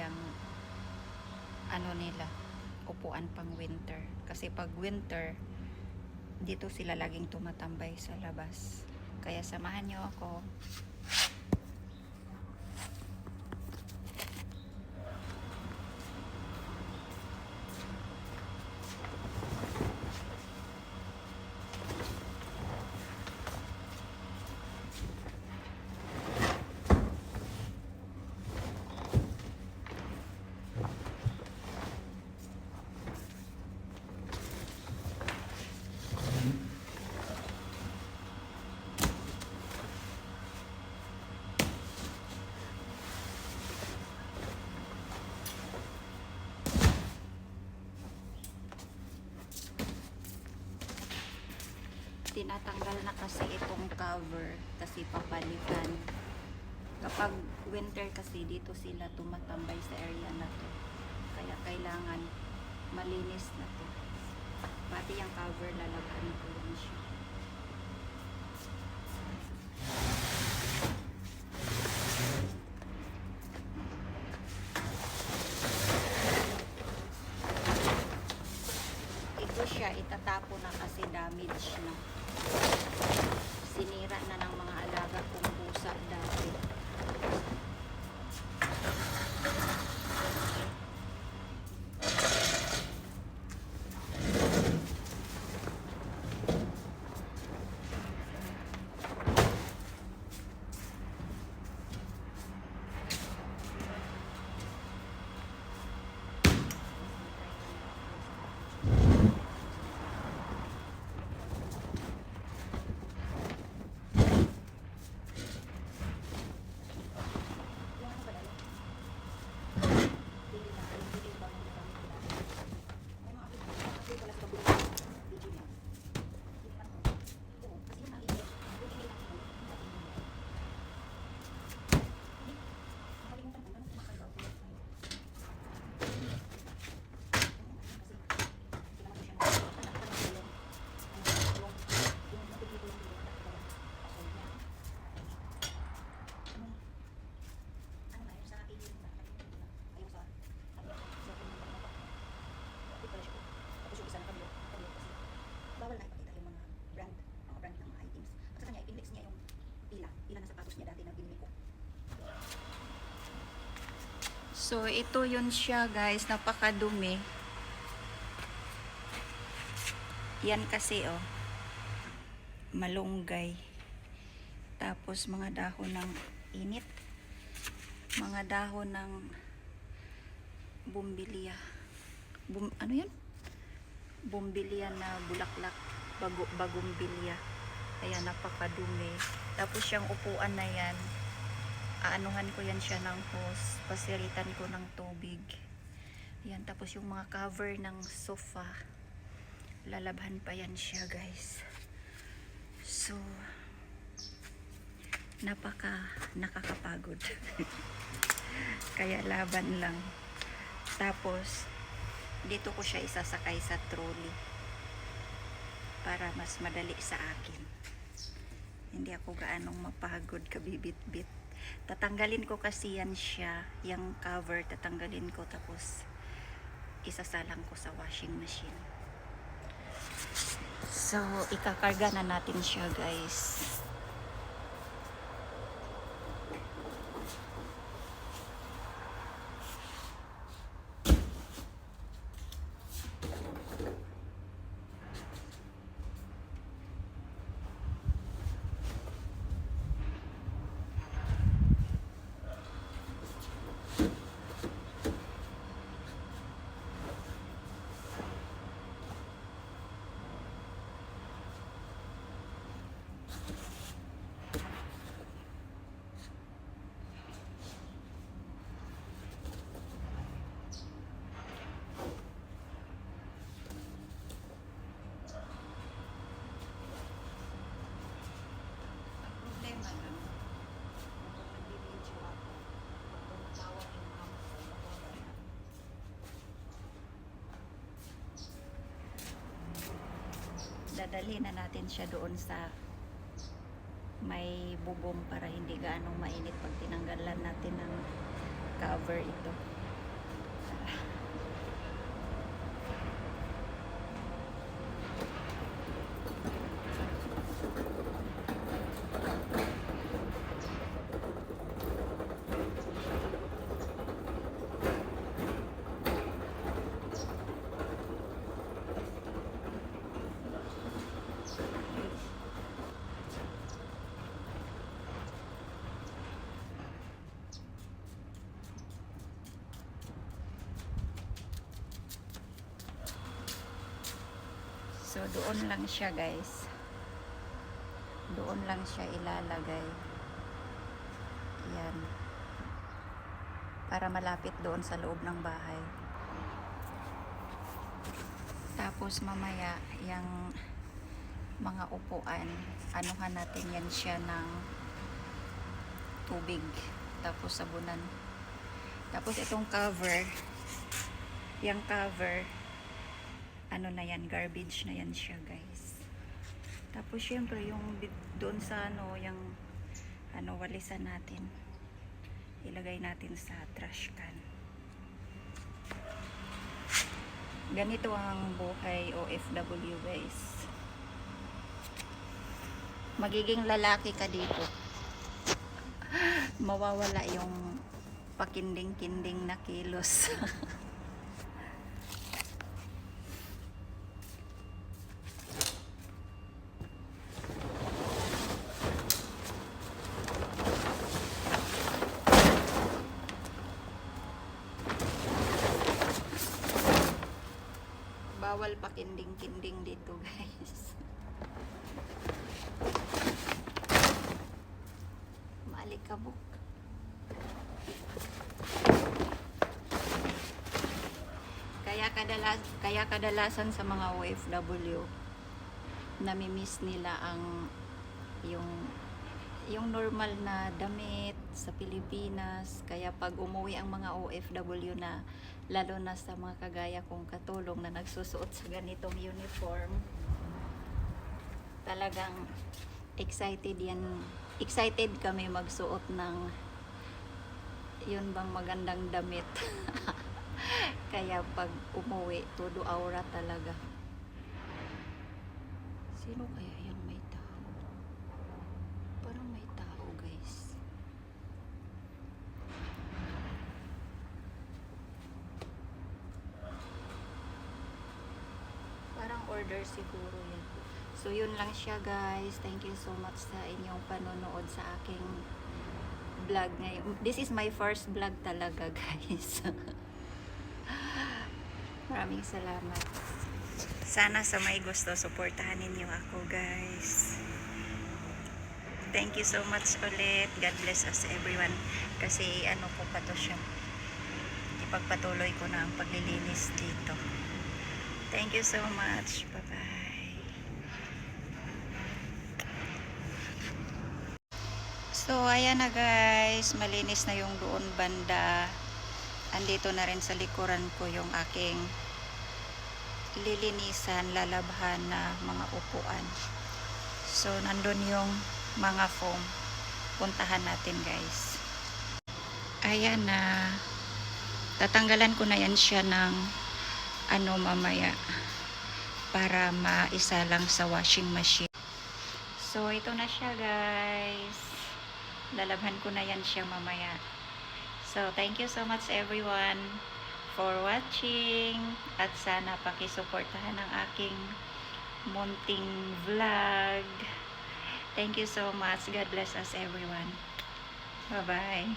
yung ano nila, upuan pang winter. Kasi pag winter, dito sila laging tumatambay sa labas. Kaya samahan nyo ako. Tinatanggal na kasi itong cover kasi papalitan. Kapag winter kasi dito sila tumatambay sa area na to. Kaya kailangan malinis na to. Pati yung cover lalagyan ko yan siya. Ito siya itatapo na kasi damage na. Sinira na ng mga alaga kong pusa dati. Bawal na ipakita yung mga brand ng mga items. At sa kanya, i-index niya yung ilan na sapatos niya dati na binili ko. So, ito yun siya guys, napakadumi. Yan kasi oh, malunggay. Tapos mga dahon ng init. Mga dahon ng bumbilya. Ano yun? Bumbilya na bulaklak, bagumbilya. Kaya napakadumi. Tapos yung upuan na yan, aanuhan ko yan siya ng hose, pasiritan ko ng tubig. Yan, tapos yung mga cover ng sofa, lalabhan pa yan siya guys. So, nakakapagod. Kaya laban lang. Tapos, dito ko siya isasakay sa trolley para mas madali sa akin. Hindi ako gaanong mapagod kabibit-bit. Tatanggalin ko kasi yan siya, yung cover tatanggalin ko tapos isasalang ko sa washing machine. So, ikakarga na natin siya guys. Dadalhin na natin siya doon sa may bubong para hindi gaanong mainit pag tinanggalan natin ng cover ito. So, doon lang siya, guys. Doon lang siya ilalagay. Yan. Para malapit doon sa loob ng bahay. Tapos, mamaya, yung mga upuan, anuhan natin yan siya ng tubig. Tapos, sabunan. Tapos, itong cover, yung cover, ano na yan, garbage na yan siya, guys. Tapos syempre yung doon sa ano, yung ano, walisan natin, ilagay natin sa trash can. Ganito ang buhay OFW, guys. Magiging lalaki ka dito, mawawala yung pakinding-kinding na kilos. Bawal pa kinding-kinding dito, guys. Maalikabok. Kaya kadalasan sa mga OFW, nami-miss nila ang yung normal na damit sa Pilipinas. Kaya pag umuwi ang mga OFW na, lalo na sa mga kagaya kong katulong na nagsusuot sa ganitong uniform, talagang excited kami magsuot ng yun bang magandang damit. Kaya pag umuwi, todo aura talaga. Sino kaya yan? May tao. Parang may tao, guys. Parang order siguro yan. So, yun lang siya, guys. Thank you so much sa inyong panonood sa aking vlog ngayon. This is my first vlog talaga, guys. Maraming salamat. Sana sa may gusto, suportahan ninyo ako, guys. Thank you so much ulit. God bless us everyone. Kasi ano po pa to siya. Ipagpatuloy ko na ang paglilinis dito. Thank you so much. Bye-bye. So, ayan na, guys. Malinis na yung doon banda. Andito na rin sa likuran ko yung aking lilinisan, lalabhan na mga upuan. So, nandun yung mga foam. Puntahan natin, guys. Ayan na. Tatanggalan ko na yan siya ng ano mamaya para maisa lang sa washing machine. So, ito na siya, guys. Lalabhan ko na yan siya mamaya. So, thank you so much everyone for watching. At sana pakisuportahan ang aking munting vlog. Thank you so much. God bless us everyone. Bye-bye.